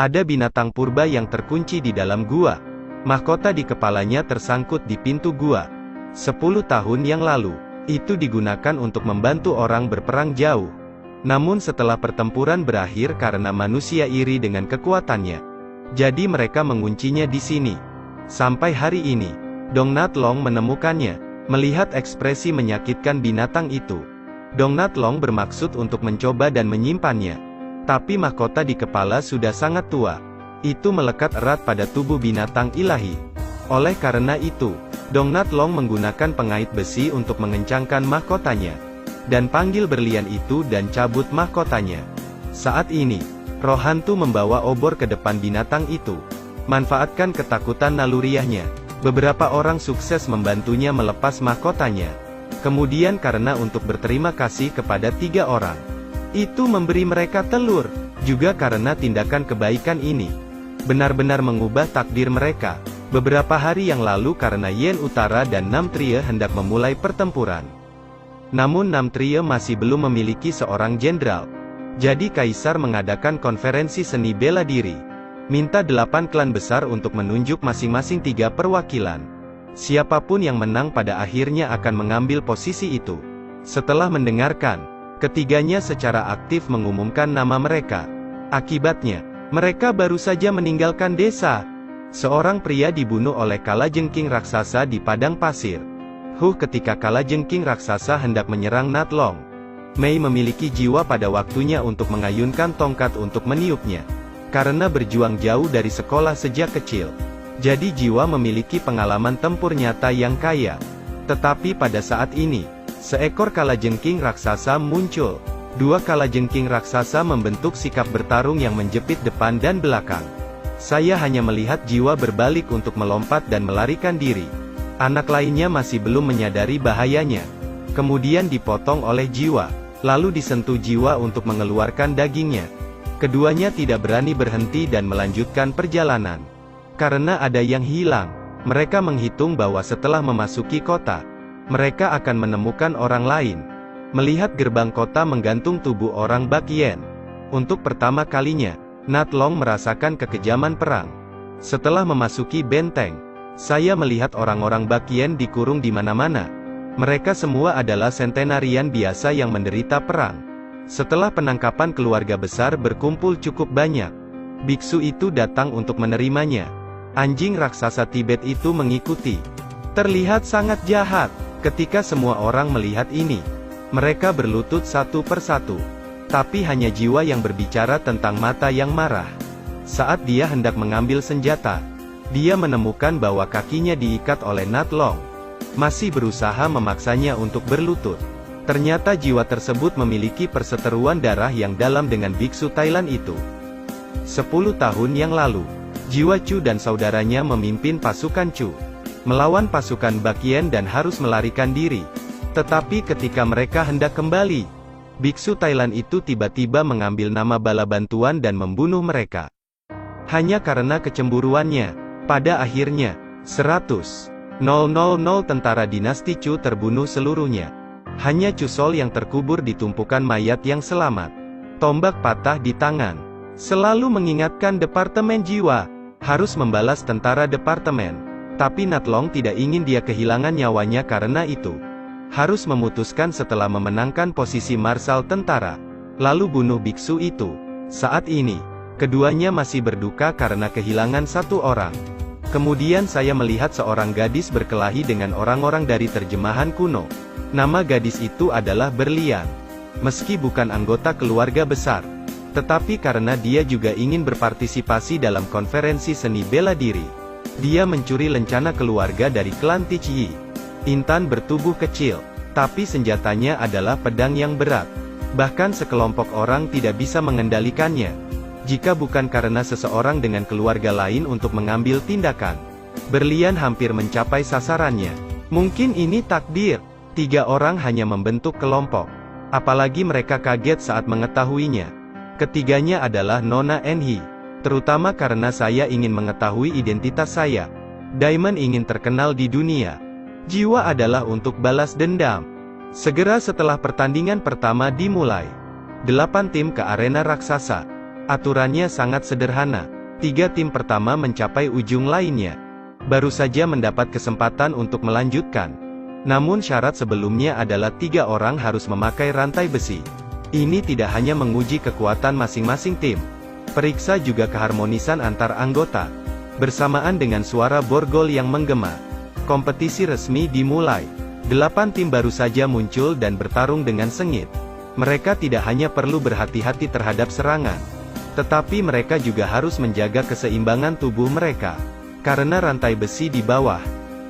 Ada binatang purba yang terkunci di dalam gua. Mahkota di kepalanya tersangkut di pintu gua. 10 tahun yang lalu, itu digunakan untuk membantu orang berperang jauh. Namun setelah pertempuran berakhir karena manusia iri dengan kekuatannya, jadi mereka menguncinya di sini. Sampai hari ini, Dong Natlong menemukannya. Melihat ekspresi menyakitkan binatang itu, Dong Natlong bermaksud untuk mencoba dan menyimpannya. Tapi mahkota di kepala sudah sangat tua. Itu melekat erat pada tubuh binatang ilahi. Oleh karena itu, Dong Natlong menggunakan pengait besi untuk mengencangkan mahkotanya. Dan panggil berlian itu dan cabut mahkotanya. Saat ini, roh hantu membawa obor ke depan binatang itu. Manfaatkan ketakutan naluriahnya. Beberapa orang sukses membantunya melepas mahkotanya. Kemudian karena untuk berterima kasih kepada 3 orang, itu memberi mereka telur. Juga karena tindakan kebaikan ini benar-benar mengubah takdir mereka. Beberapa hari yang lalu karena Yen Utara dan Nam Trie hendak memulai pertempuran. Namun Nam Trie masih belum memiliki seorang jenderal. Jadi Kaisar mengadakan konferensi seni bela diri. Minta 8 klan besar untuk menunjuk masing-masing 3 perwakilan. Siapapun yang menang pada akhirnya akan mengambil posisi itu. Setelah mendengarkan, ketiganya secara aktif mengumumkan nama mereka. Akibatnya, mereka baru saja meninggalkan desa. Seorang pria dibunuh oleh kalajengking raksasa di padang pasir. Ketika kalajengking raksasa hendak menyerang Natlong, Mei memiliki jiwa pada waktunya untuk mengayunkan tongkat untuk meniupnya. Karena berjuang jauh dari sekolah sejak kecil, jadi jiwa memiliki pengalaman tempur nyata yang kaya. Tetapi pada saat ini, seekor kalajengking raksasa muncul. 2 kalajengking raksasa membentuk sikap bertarung yang menjepit depan dan belakang. Saya hanya melihat jiwa berbalik untuk melompat dan melarikan diri. Anak lainnya masih belum menyadari bahayanya. Kemudian dipotong oleh jiwa, lalu disentuh jiwa untuk mengeluarkan dagingnya. Keduanya tidak berani berhenti dan melanjutkan perjalanan. Karena ada yang hilang, mereka menghitung bahwa setelah memasuki kota, mereka akan menemukan orang lain. Melihat gerbang kota menggantung tubuh orang Bakien. Untuk pertama kalinya, Natlong merasakan kekejaman perang. Setelah memasuki benteng, saya melihat orang-orang Bakien dikurung di mana-mana. Mereka semua adalah sentenarian biasa yang menderita perang. Setelah penangkapan keluarga besar berkumpul cukup banyak, biksu itu datang untuk menerimanya. Anjing raksasa Tibet itu mengikuti. Terlihat sangat jahat. Ketika semua orang melihat ini, mereka berlutut satu persatu. Tapi hanya jiwa yang berbicara tentang mata yang marah. Saat dia hendak mengambil senjata, dia menemukan bahwa kakinya diikat oleh Natlong. Masih berusaha memaksanya untuk berlutut. Ternyata jiwa tersebut memiliki perseteruan darah yang dalam dengan biksu Thailand itu. 10 tahun yang lalu, jiwa Chu dan saudaranya memimpin pasukan Chu melawan pasukan Bakien dan harus melarikan diri. Tetapi ketika mereka hendak kembali, biksu Thailand itu tiba-tiba mengambil nama bala bantuan dan membunuh mereka. Hanya karena kecemburuannya. Pada akhirnya, 100.000 tentara dinasti Chu terbunuh seluruhnya. Hanya Chusol yang terkubur di tumpukan mayat yang selamat. Tombak patah di tangan. Selalu mengingatkan Departemen Jiwa, harus membalas tentara departemen. Tapi Natlong tidak ingin dia kehilangan nyawanya karena itu. Harus memutuskan setelah memenangkan posisi marsal tentara. Lalu bunuh biksu itu. Saat ini, keduanya masih berduka karena kehilangan 1 orang. Kemudian saya melihat seorang gadis berkelahi dengan orang-orang dari terjemahan kuno. Nama gadis itu adalah Berlian. Meski bukan anggota keluarga besar, tetapi karena dia juga ingin berpartisipasi dalam konferensi seni bela diri, dia mencuri lencana keluarga dari klan Tichyi. Intan bertubuh kecil, tapi senjatanya adalah pedang yang berat. Bahkan sekelompok orang tidak bisa mengendalikannya. Jika bukan karena seseorang dengan keluarga lain untuk mengambil tindakan, Berlian hampir mencapai sasarannya. Mungkin ini takdir. 3 orang hanya membentuk kelompok. Apalagi mereka kaget saat mengetahuinya. Ketiganya adalah Nona Enhi. Terutama karena saya ingin mengetahui identitas saya. Diamond ingin terkenal di dunia. Jiwa adalah untuk balas dendam. Segera setelah pertandingan pertama dimulai, 8 tim ke arena raksasa. Aturannya sangat sederhana. 3 tim pertama mencapai ujung lainnya, baru saja mendapat kesempatan untuk melanjutkan. Namun syarat sebelumnya adalah 3 orang harus memakai rantai besi. Ini tidak hanya menguji kekuatan masing-masing tim, periksa juga keharmonisan antar anggota. Bersamaan dengan suara borgol yang menggema, kompetisi resmi dimulai. 8 tim baru saja muncul dan bertarung dengan sengit. Mereka tidak hanya perlu berhati-hati terhadap serangan, tetapi mereka juga harus menjaga keseimbangan tubuh mereka, karena rantai besi di bawah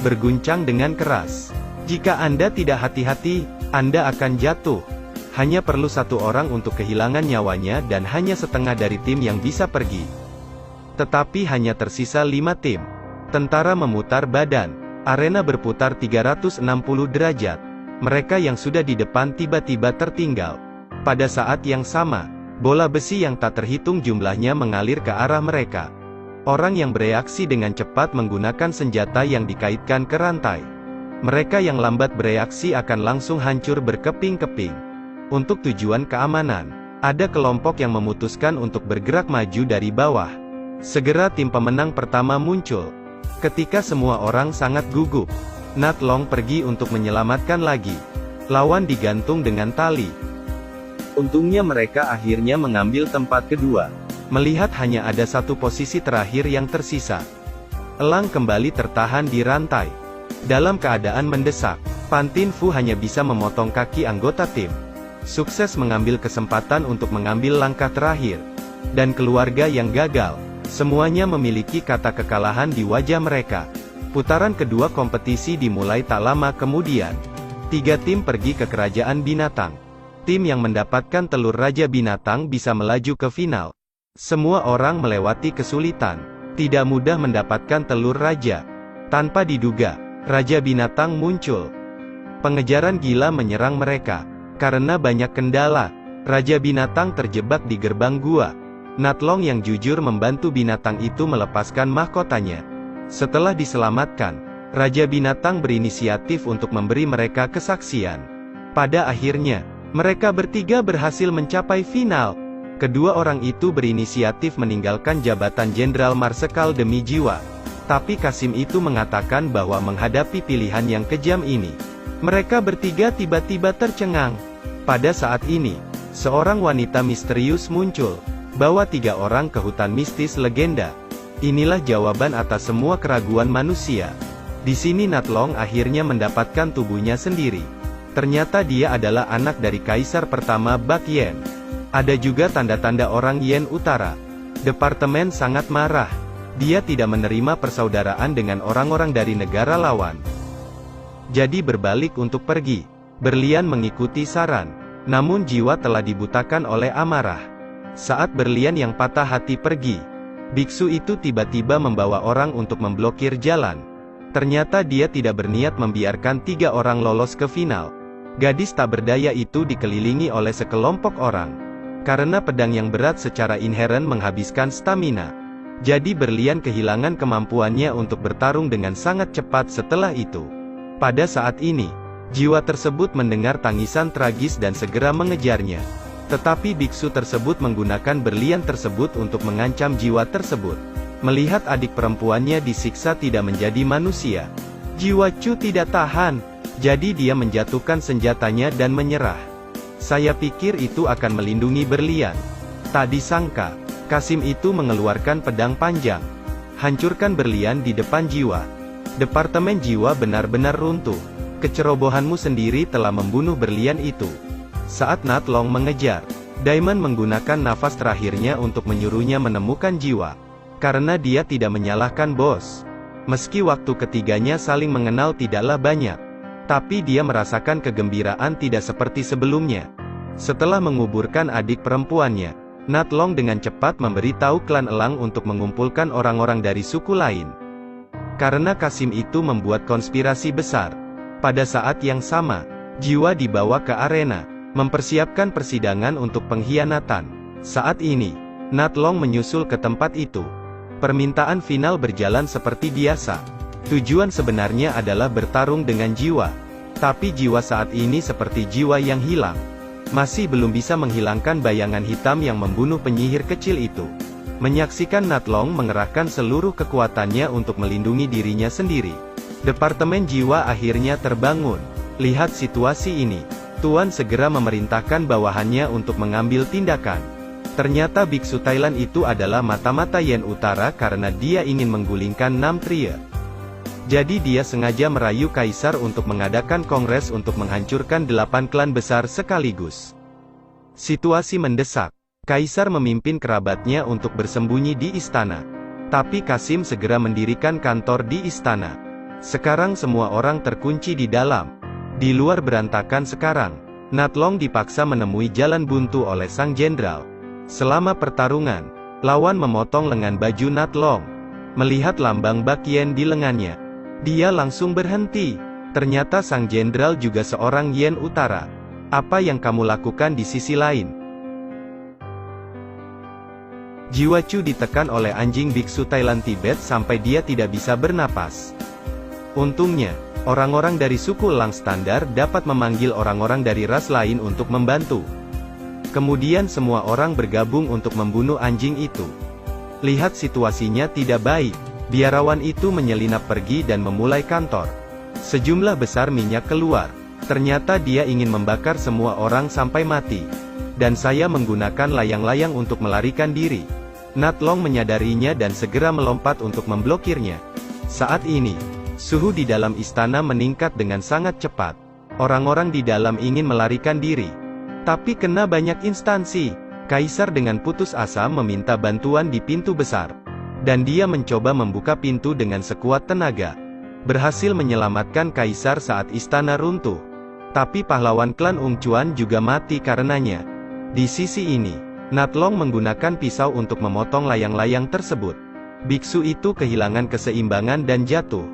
berguncang dengan keras. Jika Anda tidak hati-hati, Anda akan jatuh. Hanya perlu 1 orang untuk kehilangan nyawanya dan hanya setengah dari tim yang bisa pergi. Tetapi hanya tersisa 5 tim. Tentara memutar badan. Arena berputar 360 derajat. Mereka yang sudah di depan tiba-tiba tertinggal. Pada saat yang sama, bola besi yang tak terhitung jumlahnya mengalir ke arah mereka. Orang yang bereaksi dengan cepat menggunakan senjata yang dikaitkan ke rantai. Mereka yang lambat bereaksi akan langsung hancur berkeping-keping. Untuk tujuan keamanan, ada kelompok yang memutuskan untuk bergerak maju dari bawah. Segera tim pemenang pertama muncul. Ketika semua orang sangat gugup, Nat Long pergi untuk menyelamatkan lagi. Lawan digantung dengan tali. Untungnya mereka akhirnya mengambil tempat kedua. Melihat hanya ada 1 posisi terakhir yang tersisa, Elang kembali tertahan di rantai. Dalam keadaan mendesak, Pan Tin Fu hanya bisa memotong kaki anggota tim. Sukses mengambil kesempatan untuk mengambil langkah terakhir. Dan keluarga yang gagal, semuanya memiliki kata kekalahan di wajah mereka. Putaran kedua kompetisi dimulai tak lama kemudian. 3 tim pergi ke kerajaan binatang. Tim yang mendapatkan telur Raja Binatang bisa melaju ke final. Semua orang melewati kesulitan. Tidak mudah mendapatkan telur raja. Tanpa diduga, Raja Binatang muncul. Pengejaran gila menyerang mereka. Karena banyak kendala, Raja Binatang terjebak di gerbang gua. Nat Long yang jujur membantu binatang itu melepaskan mahkotanya. Setelah diselamatkan, Raja Binatang berinisiatif untuk memberi mereka kesaksian. Pada akhirnya, mereka bertiga berhasil mencapai final. Kedua orang itu berinisiatif meninggalkan jabatan Jenderal Marsekal demi jiwa. Tapi Kasim itu mengatakan bahwa menghadapi pilihan yang kejam ini, mereka bertiga tiba-tiba tercengang. Pada saat ini, seorang wanita misterius muncul, bawa 3 orang ke hutan mistis legenda. Inilah jawaban atas semua keraguan manusia. Di sini Nat Long akhirnya mendapatkan tubuhnya sendiri. Ternyata dia adalah anak dari Kaisar pertama Bak Yen. Ada juga tanda-tanda orang Yen Utara. Departemen sangat marah. Dia tidak menerima persaudaraan dengan orang-orang dari negara lawan. Jadi berbalik untuk pergi. Berlian mengikuti saran. Namun jiwa telah dibutakan oleh amarah. Saat Berlian yang patah hati pergi, biksu itu tiba-tiba membawa orang untuk memblokir jalan. Ternyata dia tidak berniat membiarkan 3 orang lolos ke final. Gadis tak berdaya itu dikelilingi oleh sekelompok orang. Karena pedang yang berat secara inheren menghabiskan stamina. Jadi Berlian kehilangan kemampuannya untuk bertarung dengan sangat cepat setelah itu. Pada saat ini, jiwa tersebut mendengar tangisan tragis dan segera mengejarnya. Tetapi biksu tersebut menggunakan berlian tersebut untuk mengancam jiwa tersebut. Melihat adik perempuannya disiksa tidak menjadi manusia, jiwa Chu tidak tahan. Jadi dia menjatuhkan senjatanya dan menyerah. Saya pikir itu akan melindungi berlian. Tak disangka, Kasim itu mengeluarkan pedang panjang. Hancurkan berlian di depan jiwa. Departemen jiwa benar-benar runtuh. Kecerobohanmu sendiri telah membunuh berlian itu. Saat Nat Long mengejar, Diamond menggunakan nafas terakhirnya untuk menyuruhnya menemukan jiwa. Karena dia tidak menyalahkan bos. Meski waktu ketiganya saling mengenal tidaklah banyak, tapi dia merasakan kegembiraan tidak seperti sebelumnya. Setelah menguburkan adik perempuannya, Nat Long dengan cepat memberitahu klan Elang untuk mengumpulkan orang-orang dari suku lain. Karena Kasim itu membuat konspirasi besar. Pada saat yang sama, jiwa dibawa ke arena, mempersiapkan persidangan untuk pengkhianatan. Saat ini, Nat Long menyusul ke tempat itu. Permintaan final berjalan seperti biasa. Tujuan sebenarnya adalah bertarung dengan jiwa. Tapi jiwa saat ini seperti jiwa yang hilang. masih belum bisa menghilangkan bayangan hitam yang membunuh penyihir kecil itu. Menyaksikan Nathlong mengerahkan seluruh kekuatannya untuk melindungi dirinya sendiri. Departemen jiwa akhirnya terbangun. Lihat situasi ini. Tuan segera memerintahkan bawahannya untuk mengambil tindakan. Ternyata biksu Thailand itu adalah mata-mata Yen Utara karena dia ingin menggulingkan Nam Tria. Jadi dia sengaja merayu Kaisar untuk mengadakan kongres untuk menghancurkan 8 klan besar sekaligus. Situasi mendesak. Kaisar memimpin kerabatnya untuk bersembunyi di istana. Tapi Kasim segera mendirikan kantor di istana. Sekarang semua orang terkunci di dalam. Di luar berantakan sekarang. Nathlong dipaksa menemui jalan buntu oleh sang jenderal. Selama pertarungan, lawan memotong lengan baju Nathlong. Melihat lambang Bak Yen di lengannya, dia langsung berhenti. Ternyata sang jenderal juga seorang Yen Utara. Apa yang kamu lakukan di sisi lain? Jiwa Chu ditekan oleh anjing biksu Thailand Tibet sampai dia tidak bisa bernapas. Untungnya, orang-orang dari suku Lang Standar dapat memanggil orang-orang dari ras lain untuk membantu. Kemudian semua orang bergabung untuk membunuh anjing itu. Lihat situasinya tidak baik. Biarawan itu menyelinap pergi dan memulai kantor. Sejumlah besar minyak keluar. Ternyata dia ingin membakar semua orang sampai mati. Dan saya menggunakan layang-layang untuk melarikan diri. Nathlong menyadarinya dan segera melompat untuk memblokirnya. Saat ini, suhu di dalam istana meningkat dengan sangat cepat. Orang-orang di dalam ingin melarikan diri. Tapi kena banyak instansi. Kaisar dengan putus asa meminta bantuan di pintu besar. Dan dia mencoba membuka pintu dengan sekuat tenaga. Berhasil menyelamatkan Kaisar saat istana runtuh. Tapi pahlawan klan Ung Chuan juga mati karenanya. Di sisi ini, Nathlong menggunakan pisau untuk memotong layang-layang tersebut. Biksu itu kehilangan keseimbangan dan jatuh.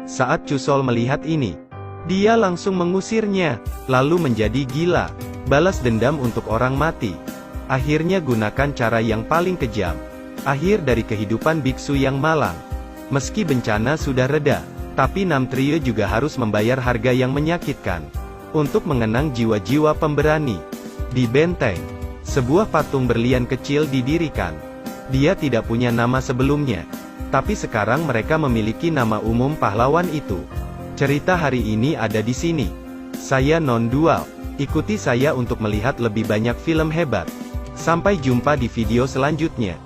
Saat Chusol melihat ini, dia langsung mengusirnya, lalu menjadi gila. Balas dendam untuk orang mati. Akhirnya gunakan cara yang paling kejam. Akhir dari kehidupan biksu yang malang. Meski bencana sudah reda, tapi Nam Tria juga harus membayar harga yang menyakitkan. Untuk mengenang jiwa-jiwa pemberani. Di benteng, sebuah patung berlian kecil didirikan. Dia tidak punya nama sebelumnya. Tapi sekarang mereka memiliki nama umum pahlawan itu. Cerita hari ini ada di sini. Saya Non-Dual. Ikuti saya untuk melihat lebih banyak film hebat. Sampai jumpa di video selanjutnya.